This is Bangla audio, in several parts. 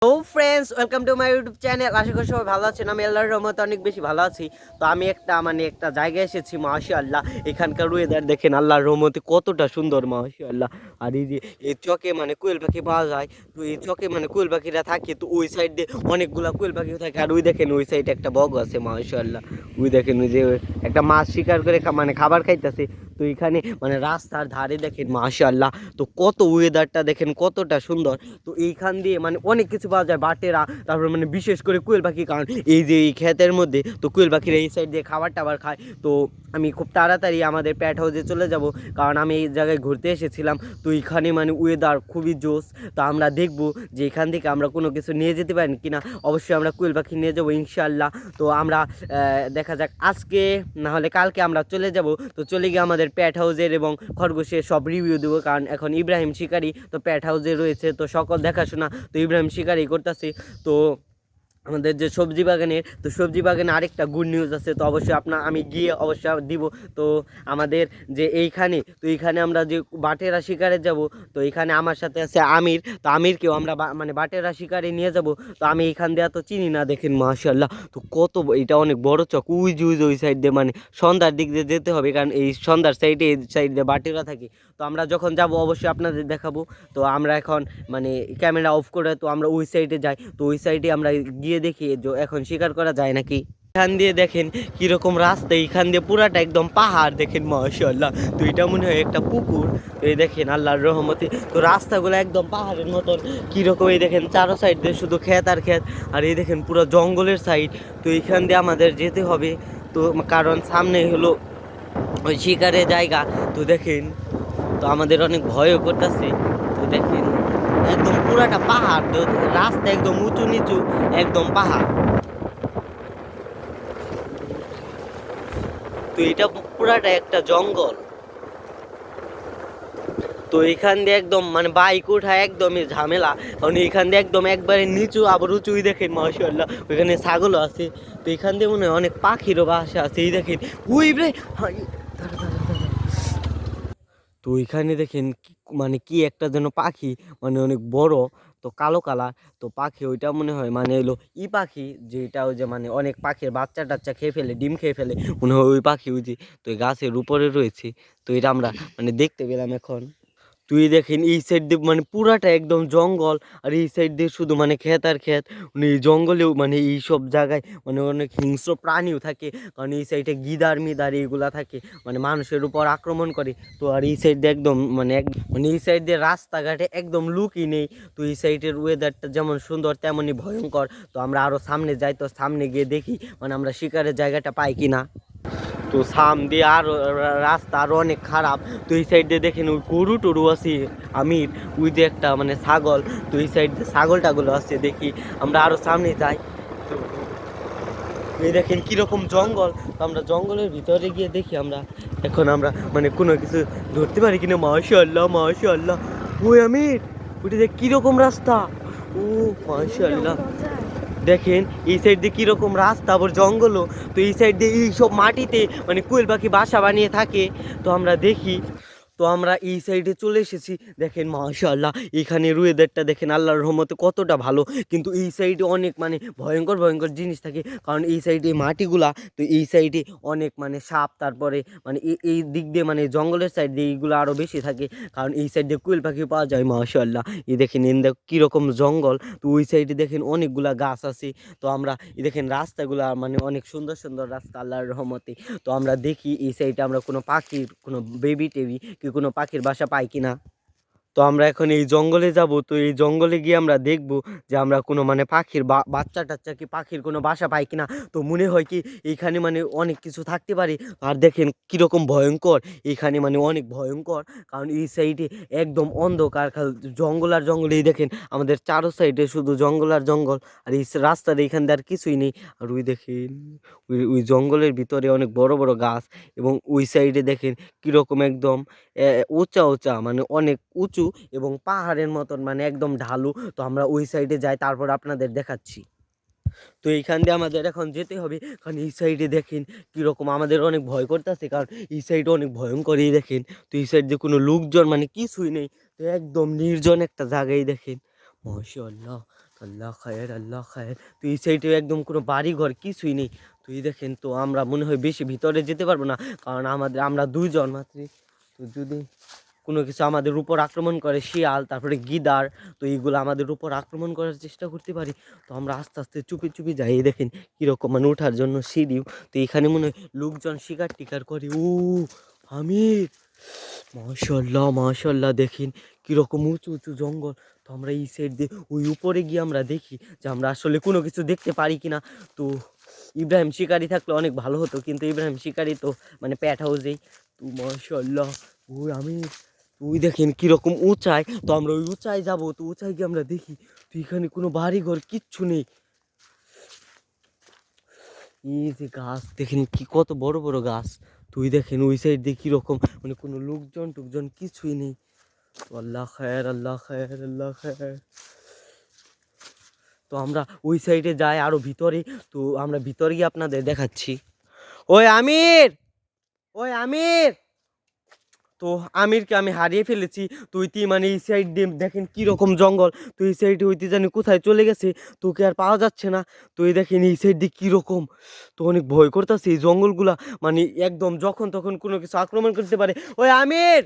Hello friends, welcome to my YouTube channel. আশা করি সবাই ভালো আছেন। আমি আল্লাহর রহমতে অনেক বেশি ভালো আছি। তো আমি একটা জায়গায় এসেছি, মাশাআল্লাহ। এখানকার ওয়েদার দেখেন, আল্লাহর রহমতে কতটা সুন্দর, মাশাআল্লাহ। আর এই যে এই চকে কোয়েল পাখি পাওয়া যায়। তো এই চকে কোয়েল পাখিরা থাকে। তো ওই সাইড দিয়ে অনেকগুলা কোয়েল পাখি থাকে। আর ওই দেখেন ওই সাইডে একটা বগ আছে, মাশাআল্লাহ। ওই দেখেন ওই যে একটা মাছ শিকার করে খাবার খাইতেছে। তো এখানে রাস্তার ধারে দেখেন, মাশাআল্লাহ। তো কত ওয়েদারটা দেখেন কতটা সুন্দর। তো এইখান দিয়ে অনেক কিছু পাওয়া যায়, বাটেরা, তারপর বিশেষ করে কোয়েল পাখি। কারণ এই যে এই ক্ষেতের মধ্যে তো কোয়েল পাখিরা এই সাইড দিয়ে খাবার টাবার খায়। তো আমি খুব তাড়াতাড়ি আমাদের প্যাট হাউসে চলে যাব, কারণ আমি এই জায়গায় ঘুরতে এসেছিলাম। তো এখানে ওয়েদার খুবই জোস। তো আমরা দেখব যে এখান থেকে আমরা কোনো কিছু নিয়ে যেতে পারি কিনা। অবশ্যই আমরা কোয়েল পাখি নিয়ে যাবো ইনশাল্লাহ। তো আমরা দেখা যাক, আজকে না হলে কালকে আমরা চলে যাব। তো চলে গিয়ে আমাদের প্যাট হাউসের এবং খরগোশের সব রিভিউ দেবো, কারণ এখন ইব্রাহিম শিকারি তো প্যাট হাউসে রয়েছে, তো সকল দেখাশোনা তো ইব্রাহিম শিকারি করতেছে। তো আমাদের যে সবজি বাগানে আরেকটা গুড নিউজ আছে। তো অবশ্যই আমি গিয়ে অবশ্যই দিব। তো আমাদের যে এইখানে আমরা যে বাটেরা শিকারে যাব। তো এখানে আমার সাথে আছে আমির। তো আমিরকেও আমরা বাটেরা শিকারে নিয়ে যাব। তো আমি এইখান দিয়ে তো চিনি না, দেখেন মাশাআল্লাহ। তো কত এটা অনেক বড় চক, ওই সাইড দিয়ে সন্ধ্যার দিক দিয়ে যেতে হবে, কারণ এই সন্ধ্যার সাইডে এই সাইড দিয়ে বাটেরা থাকে। তো আমরা যখন যাব অবশ্যই আপনাদের দেখাবো। তো আমরা এখন ক্যামেরা অফ করে তো আমরা ওই সাইডে যাই। তো ওই সাইডে আমরা গিয়ে দেখি যে এখন শিকার করা যায় নাকি। এখান দিয়ে দেখেন কিরকম রাস্তা, এখান দিয়ে পুরাটা একদম পাহাড়, দেখেন মাশাআল্লাহ। তো এটা মনে হয় একটা পুকুর। তো এই দেখেন আল্লাহর রহমতে তো রাস্তাগুলো একদম পাহাড়ের মতন। কীরকম এই দেখেন চারো সাইড দিয়ে শুধু ক্ষেত আর ক্ষেত। আর এই দেখেন পুরো জঙ্গলের সাইড। তো এইখান দিয়ে আমাদের যেতে হবে। তো কারণ সামনে হলো ওই শিকারের জায়গা। তো দেখেন, তো আমাদের অনেক ভয়ও করতেছে। তো দেখেন একদম পুরাটা পাহাড়, তো রাস্তা একদম উঁচু নিচু, একদম পাহাড়। তো এটা পুরাটা একটা জঙ্গল। তো এখান দিয়ে একদম বাইক ওঠা একদমই ঝামেলা, কারণ এখান দিয়ে একদম একবারে নিচু আবার উঁচুই, দেখেন মাশাআল্লাহ। ওইখানে ছাগলও আছে। তো এখান দিয়ে মনে হয় অনেক পাখিরও বাসা আছে। এই দেখেন ওই রে, তো এখানে দেখেন কি একটা যেন পাখি, অনেক বড়। তো কালো কালার। তো পাখি ওইটা মনে হয় এলো ই পাখি, যেটা ওই যে অনেক পাখির বাচ্চা টাচ্চা খেয়ে ফেলে, ডিম খেয়ে ফেলে, মনে হয় ওই পাখি ওই যে। তো এই গাছের উপরে রয়েছে। তো এটা আমরা দেখতে পেলাম এখন। তুই দেখেন এই সাইড দিয়ে পুরাটা একদম জঙ্গল। আর এই সাইড দিয়ে শুধু ক্ষেত আর ক্ষেত। এই জঙ্গলেও এইসব জায়গায় অনেক হিংস্র প্রাণীও থাকে, কারণ এই সাইডে গিদার মিদার এইগুলা থাকে, মানুষের উপর আক্রমণ করে। তো আর এই সাইড দিয়ে একদম এই সাইড দিয়ে রাস্তাঘাটে একদম লুকই নেই। তো এই সাইডের ওয়েদারটা যেমন সুন্দর তেমনই ভয়ঙ্কর। তো আমরা আরও সামনে যাই, তো সামনে গিয়ে দেখি আমরা শিকারের জায়গাটা পাই কিনা। তো দিয়ে আরো রাস্তা আরো অনেক খারাপ। তো এই সাইড দিয়ে দেখেন ওই গরু টরু আছে আমির, ওই যে একটা ছাগল। তো এই সাইড দিয়ে ছাগল টাগলও আছে, দেখি আমরা আরো সামনে যাই। তো এই দেখেন কিরকম জঙ্গল। তো আমরা জঙ্গলের ভিতরে গিয়ে দেখি আমরা এখন আমরা কোনো কিছু ধরতে পারি কিনা। মাশাআল্লাহ মাশাআল্লাহ, ওই আমির ওইটা দেখ কিরকম রাস্তা। ও মাশাআল্লাহ, দেখেন এই সাইড দিয়ে কিরকম রাস্তা, আবার জঙ্গলও। তো এই সাইড দিয়ে এইসব মাটিতে কোয়েল পাখি বাসা বানিয়ে থাকে। তো আমরা দেখি, তো আমরা এই সাইডে চলে এসেছি। দেখেন মাশাআল্লাহ, এখানের ওয়েদারটা দেখেন আল্লাহর রহমতে কতটা ভালো। কিন্তু এই সাইডে অনেক ভয়ঙ্কর ভয়ঙ্কর জিনিস থাকে, কারণ এই সাইডে মাটিগুলা। তো এই সাইডে অনেক সাপ, তারপরে এই দিক দিয়ে জঙ্গলের সাইড দিয়ে এইগুলো আরও বেশি থাকে, কারণ এই সাইড দিয়ে কোয়েল পাখি পাওয়া যায় মাশাআল্লাহ। এই দেখেন কীরকম জঙ্গল। তো ওই সাইডে দেখেন অনেকগুলা গাছ আছে। তো আমরা এই দেখেন রাস্তাগুলা অনেক সুন্দর সুন্দর রাস্তা আল্লাহর রহমতে। তো আমরা দেখি এই সাইডে আমরা কোনো পাখির কোনো বেবি টেবি কি কোনো পাখির বাসা পাই কিনা। তো আমরা এখন এই জঙ্গলে যাব। তো এই জঙ্গলে গিয়ে আমরা দেখব যে আমরা কোনো পাখির বাচ্চা টাচ্চা কি পাখির কোনো বাসা পাই কিনা। তো মনে হয় কি এইখানে অনেক কিছু থাকতে পারে। আর দেখেন কীরকম ভয়ঙ্কর, এইখানে অনেক ভয়ঙ্কর, কারণ এই সাইডে একদম অন্ধকার জঙ্গল আর জঙ্গল। এই দেখেন আমাদের চারো সাইডে শুধু জঙ্গল আর জঙ্গল, আর এই রাস্তার এইখান দিয়ে আর কিছুই নেই। আর ওই দেখেন ওই জঙ্গলের ভিতরে অনেক বড় বড় গাছ, এবং ওই সাইডে দেখেন কীরকম একদম উঁচা উঁচা, অনেক উঁচু এবং পাহাড়ের মতন, একদম ঢালু। তো আমরা ওই সাইডে যাই, তারপর আপনাদের দেখাচ্ছি। তো এইখান দিয়ে আমাদের এখন যেতে হবে, কারণ এই সাইডে দেখেন কীরকম আমাদের অনেক ভয় করতেছে, কারণ এই সাইডে অনেক ভয়ঙ্কর। এই দেখেন, তো এই সাইডে কোনো লোকজন কিছুই নেই। তো একদম নির্জন একটা জায়গায় দেখেন মাশাআল্লাহ। তো আল্লাহ খায়ের, আল্লাহ খায়ের। তো এই সাইডে একদম কোনো বাড়ি ঘর কিছুই নেই। তো এই দেখেন, তো আমরা মনে হয় বেশি ভিতরে যেতে পারবো না, কারণ আমরা 2 জন মাত্র। তো যদি কোনো কিছু আমাদের উপর আক্রমণ করে, শিয়াল তারপরে গিদার, তো এইগুলো আমাদের উপর আক্রমণ করার চেষ্টা করতে পারি। তো আমরা আস্তে আস্তে চুপি চুপি যাই। এই দেখেন কীরকম মানে ওঠার জন্য সিঁড়িও। তো এখানে মনে হয় লোকজন শিকার টিকার করে। ও আমির, মাশাল্লাহ মাশাল্লাহ, দেখেন কীরকম উঁচু উঁচু জঙ্গল। তো আমরা এই সাইড দিয়ে ওই উপরে গিয়ে আমরা দেখি যে আমরা আসলে কোনো কিছু দেখতে পারি কিনা। তো ইব্রাহিম শিকারি থাকলে অনেক ভালো হতো, কিন্তু ইব্রাহিম শিকারি তো মানে প্যাট হাউসেই। তো মাশাল্লাহ, ওই আমি, ওই দেখেন কীরকম উঁচাই। তো আমরা ওই উঁচাই যাবো। তো উঁচাই গিয়ে আমরা দেখি, তো এখানে কোনো বাড়ি ঘর কিচ্ছু নেই। এই যে গাছ দেখেন কি কত বড় বড় গাছ। তুই দেখেন ওই সাইড দিয়ে কিরকম মানে কোনো লোকজন টুকজন কিছুই নেই। আল্লাহ খায়ের, আল্লাহ খায়ের, আল্লাহ খায়ের। তো আমরা ওই সাইডে যাই আরো ভিতরে। তো আমরা ভিতরে গিয়ে আপনাদের দেখাচ্ছি। ওই আমির, ওই আমির। তো আমিরকে আমি হারিয়ে ফেলেছি। তো ওইটি মানে এই সাইড দিয়ে দেখেন কীরকম জঙ্গল। তো এই সাইডে হইতে জানি কোথায় চলে গেছে, তোকে আর পাওয়া যাচ্ছে না। তো এই দেখেন এই সাইড দিয়ে কীরকম, তো অনেক ভয় করতেছে এই জঙ্গলগুলা। মানে একদম যখন তখন কোনো কিছু আক্রমণ করতে পারে। ওই আমির,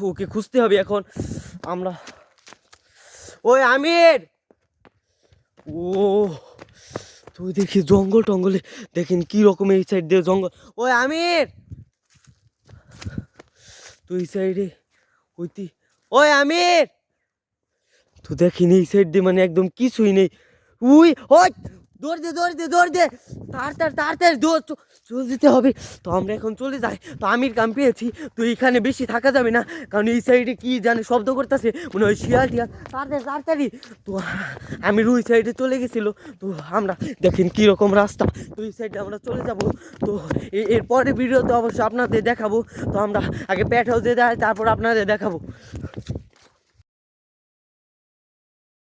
ওকে খুঁজতে হবে এখন আমরা। ওই আমির, ও তুই দেখি জঙ্গল টঙ্গলে দেখেন কীরকম এই সাইড দিয়ে জঙ্গল। ওই আমির, তুই সাইডে হইতি। ওই আমির, তো দেখিনি এই সাইড দিয়ে মানে একদম কিছুই নেই। উই ওই, দৌড় দে দৌড় দে দৌড় দে, তাড়াতাড়ি তাড়াতাড়ি দৌড়, চলে যেতে হবে। তো আমরা এখন চলে যাই। তো আমির কাম পেয়েছি। তো এইখানে বেশি থাকা যাবে না, কারণ এই সাইডে কি জানে শব্দ করতেছে, মনে হয় শিয়াল টিয়াল। তাড়াতাড়ি তাড়াতাড়ি। তো আমির ওই সাইডে চলে গেছিল। তো আমরা দেখেন কীরকম রাস্তা। তো এই সাইডে আমরা চলে যাব। তো এরপরে ভিডিওতে অবশ্যই আপনাদের দেখাবো। তো আমরা আগে প্যাট হাউসে যাই, তারপর আপনাদের দেখাবো।